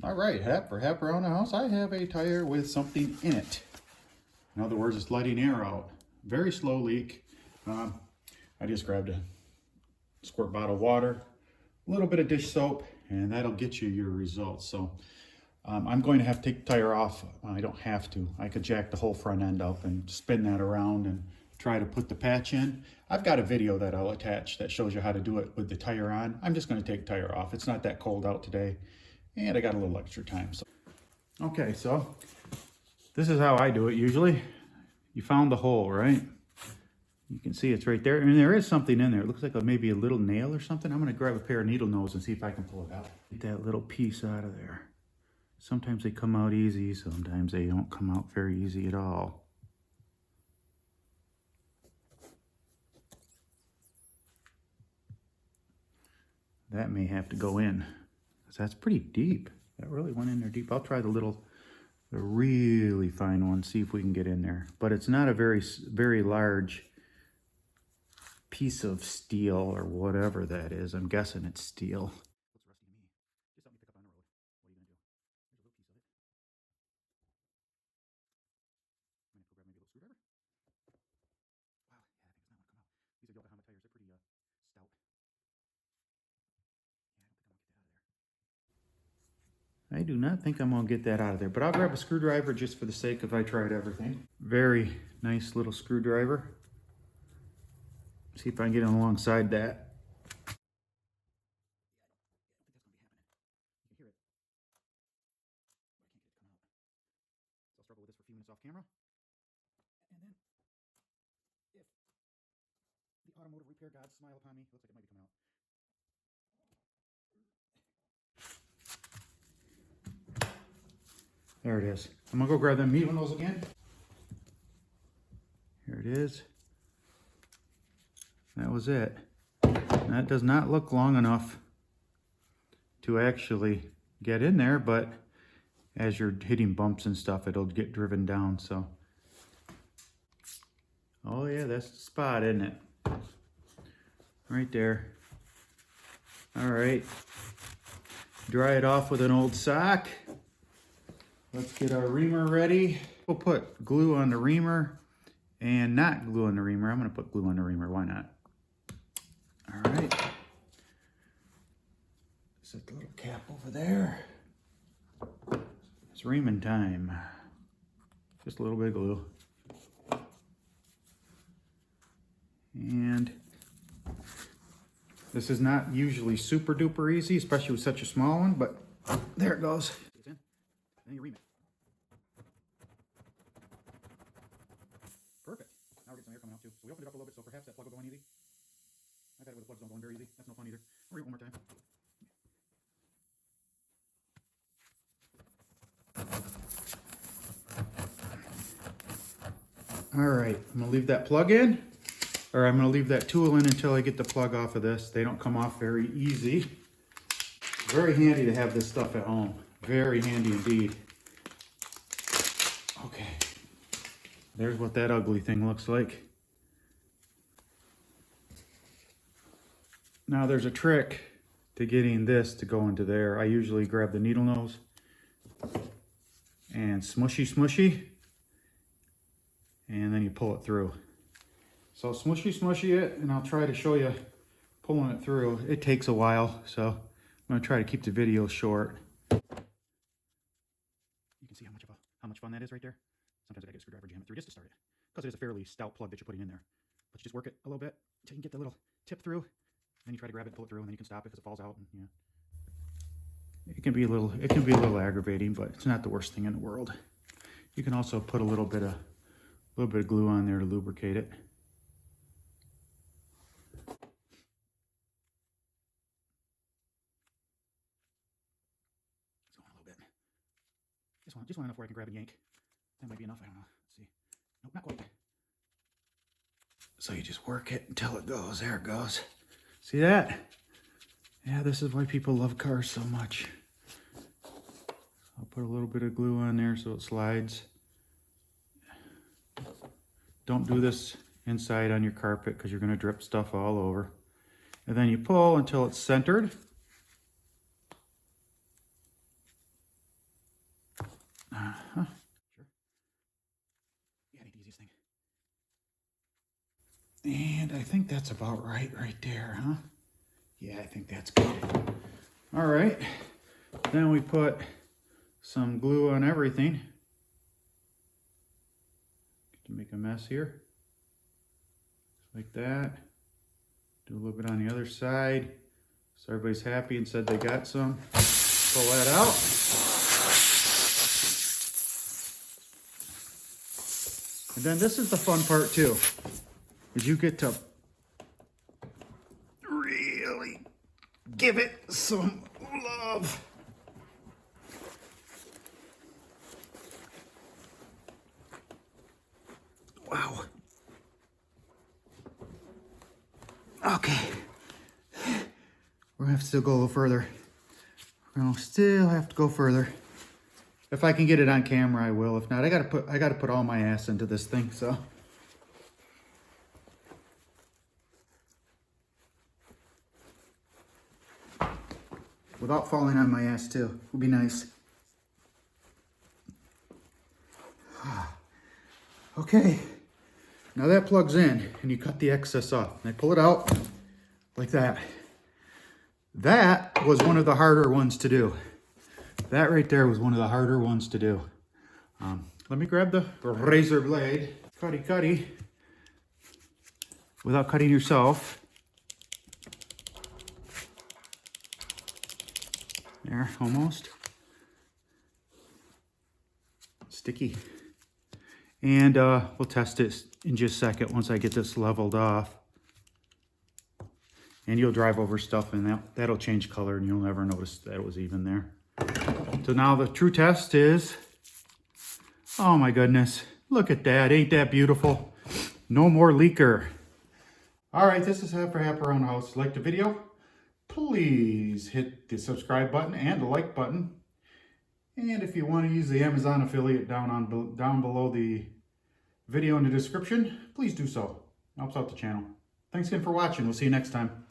All right, for half around the house, I have a tire with something in it. In other words, it's letting air out. Very slow leak. I just grabbed a squirt bottle of water, a little bit of dish soap, and that'll get you your results. So I'm going to have to take the tire off. I don't have to. I could jack the whole front end up and spin that around and try to put the patch in. I've got a video that I'll attach that shows you how to do it with the tire on. I'm just going to take the tire off. It's not that cold out today, and I got a little extra time. So. Okay, so this is how I do it usually. You found the hole, right? You can see it's right there, and there is something in there. It looks like maybe a little nail or something. I'm gonna grab a pair of needle nose and see if I can pull it out. Get that little piece out of there. Sometimes they come out easy, sometimes they don't come out very easy at all. That may have to go in, because that's pretty deep. That really went in there deep. I'll try the really fine one, see if we can get in there. But it's not a very large piece of steel or whatever that is. I'm guessing it's steel. Looks rusty to me. Just help me pick up on the road. What are you gonna do? There's a little piece of it. I'm gonna go grab maybe a little screwdriver. Wow, yeah, that thing does not want to come out. These are Yokohama tires. They're pretty stout. Yeah, I don't think I'm gonna get that out of there. I do not think I'm gonna get that out of there, but I'll grab a screwdriver just for the sake of I tried everything. Very nice little screwdriver. See if I can get on alongside that. Yeah, I don't think that's gonna be happening. You can hear it. But I can't get it to come out. So I'll struggle with this for a few minutes off camera. And then, if the automotive repair gods smile upon me, it looks like it might be coming out. There it is. I'm gonna go grab them needle nose again. Here it is. That was it. That does not look long enough to actually get in there, but as you're hitting bumps and stuff, it'll get driven down, so. Oh yeah, that's the spot, isn't it? Right there. All right. Dry it off with an old sock. Let's get our reamer ready. We'll put glue on the reamer and not glue on the reamer. I'm gonna put glue on the reamer, why not? All right. Set the little cap over there. It's reaming time. Just a little bit of glue. And this is not usually super duper easy, especially with such a small one, but there it goes. It's in, and then you ream it. Perfect. Now we're getting some air coming out too. So we opened it up a little bit, so perhaps that plug will go in easy. I got it where the plugs don't go in very easy. That's no fun either. I'll read it one more time. All right, I'm gonna leave that plug in, or I'm gonna leave that tool in until I get the plug off of this. They don't come off very easy. Very handy to have this stuff at home. Very handy indeed. Okay, there's what that ugly thing looks like. Now there's a trick to getting this to go into there. I usually grab the needle nose and smushy, and then you pull it through. So smushy it, and I'll try to show you pulling it through. It takes a while, so I'm gonna try to keep the video short. You can see how much fun that is right there. Sometimes I gotta get a screwdriver, jam it through just to start it, because it is a fairly stout plug that you're putting in there. But you just work it a little bit until you can get the little tip through. Then you try to grab it and pull it through, and then you can stop it because it falls out. And, yeah. It can be a little aggravating, but it's not the worst thing in the world. You can also put a little bit of glue on there to lubricate it. It's going a little bit. Just want enough where I can grab and yank. That might be enough. I don't know. Let's see. Nope, not quite. So you just work it until it goes. There it goes. See that? Yeah, this is why people love cars so much. I'll put a little bit of glue on there so it slides. Don't do this inside on your carpet because you're going to drip stuff all over. And then you pull until it's centered. Sure. Yeah, I need the easiest thing. And I think that's about right there, huh? Yeah, I think that's good. All right. Then we put some glue on everything. To make a mess here. Like that. Do a little bit on the other side. So everybody's happy and said they got some. Pull that out. And then this is the fun part too, is you get to really give it some love. Wow. Okay. We're gonna have to still go a little further. We're gonna still have to go further. If I can get it on camera, I will. If not, I gotta put all my ass into this thing, so. Without falling on my ass too, would be nice. Okay, now that plugs in and you cut the excess off. And I pull it out like that. That was one of the harder ones to do. That right there was one of the harder ones to do. Let me grab the razor blade. Cutty. Without cutting yourself. There, almost. Sticky. And we'll test it in just a second once I get this leveled off. And you'll drive over stuff and that'll change color and you'll never notice that it was even there. So now the true test is, oh my goodness, look at that, ain't that beautiful? No more leaker. All right, this is Half for Half Around the House. Like the video, please hit the subscribe button and the like button. And if you want to use the Amazon affiliate down below the video in the description, please do so. Helps out the channel. Thanks again for watching. We'll see you next time.